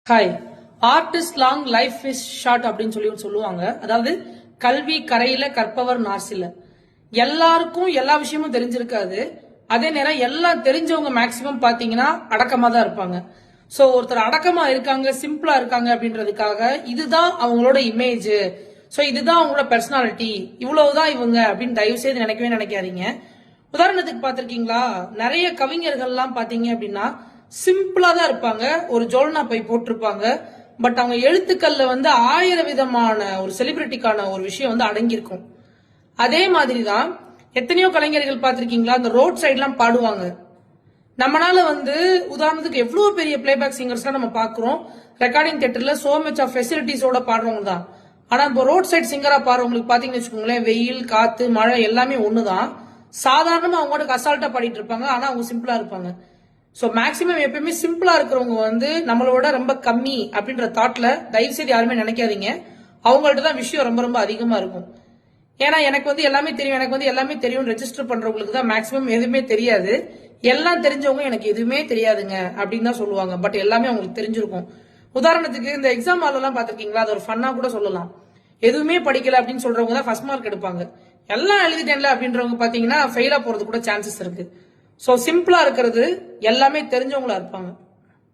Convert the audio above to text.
Hi. Art is long, life is short அப்படின்னு சொல்லுவாங்க. அதாவது கல்வி கரையில கற்பவர் நாசில. எல்லாருக்கும் எல்லா விஷயமும் தெரிஞ்சிருக்காது. அதே நேரம் எல்லாம் தெரிஞ்சவங்க மேக்சிமம் பாத்தீங்கன்னா அடக்கமா தான் இருப்பாங்க. சோ ஒருத்தர் அடக்கமா இருக்காங்க, சிம்பிளா இருக்காங்க அப்படின்றதுக்காக இதுதான் அவங்களோட இமேஜ், சோ இதுதான் அவங்களோட பர்சனாலிட்டி, இவ்வளவுதான் இவங்க அப்படின்னு தயவு செய்து நினைக்கவே நினைக்காதீங்க. உதாரணத்துக்கு பாத்திருக்கீங்களா, நிறைய கவிஞர்கள்லாம் பாத்தீங்க அப்படின்னா சிம்பிளா தான் இருப்பாங்க. ஒரு ஜோல்னா பை போட்டிருப்பாங்க. பட் அவங்க எழுத்துக்கள்ல 1000 விதமான ஒரு செலிபிரிட்டிக்கான ஒரு விஷயம் அடங்கியிருக்கும். அதே மாதிரிதான் எத்தனையோ கலைஞர்கள் பார்த்திருக்கீங்களா, அந்த ரோட் சைட் எல்லாம் பாடுவாங்க. நம்மளால உதாரணத்துக்கு எவ்வளவு பெரிய பிளேபேக் சிங்கர்ஸ் எல்லாம் நம்ம பாக்குறோம். ரெக்கார்டிங் தியேட்டர்ல சோ மச் ஆஃப் ஃபெசிலிட்டிஸோட பாடுறவங்க தான். ஆனா இப்போ ரோட் சைட் சிங்கரா பாடுறவங்களுக்கு பாத்தீங்கன்னு வச்சுக்கோங்களேன், வெயில் காத்து மழை எல்லாமே ஒண்ணுதான். சாதாரணமா அவங்களோட அசால்ட்டா பாடிட்டு இருப்பாங்க. ஆனா அவங்க சிம்பிளா இருப்பாங்க. சோ மேக்சிமம் எப்பயுமே சிம்பிளா இருக்கிறவங்க நம்மளோட ரொம்ப கம்மி அப்படின்ற தாட்ல தயவு செய்து யாருமே நினைக்காதீங்க. அவங்கள்ட்ட தான் விஷயம் ரொம்ப ரொம்ப அதிகமா இருக்கும். ஏன்னா எனக்கு எல்லாமே தெரியும், எனக்கு எல்லாமே தெரியும் ரெஜிஸ்டர் பண்றவங்களுக்கு தான் மேக்சிமம் எதுவுமே தெரியாது. எல்லாம் தெரிஞ்சவங்க எனக்கு எதுவுமே தெரியாதுங்க அப்படின்னு தான் சொல்லுவாங்க. பட் எல்லாமே அவங்களுக்கு தெரிஞ்சிருக்கும். உதாரணத்துக்கு இந்த எக்ஸாம் ஹால் எல்லாம் பாத்திருக்கீங்களா, அது ஒரு ஃபன்னா கூட சொல்லலாம். எதுவுமே படிக்கல அப்படின்னு சொல்றவங்க தான் ஃபர்ஸ்ட் மார்க் எடுப்பாங்க. எல்லாம் எழுதிட்டேன்ல அப்படின்றவங்க பாத்தீங்கன்னா ஃபெயிலா போறது கூட சான்சஸ் இருக்கு. சோ சிம்பிளா இருக்கிறது எல்லாமே தெரிஞ்சவங்களா இருப்பாங்க.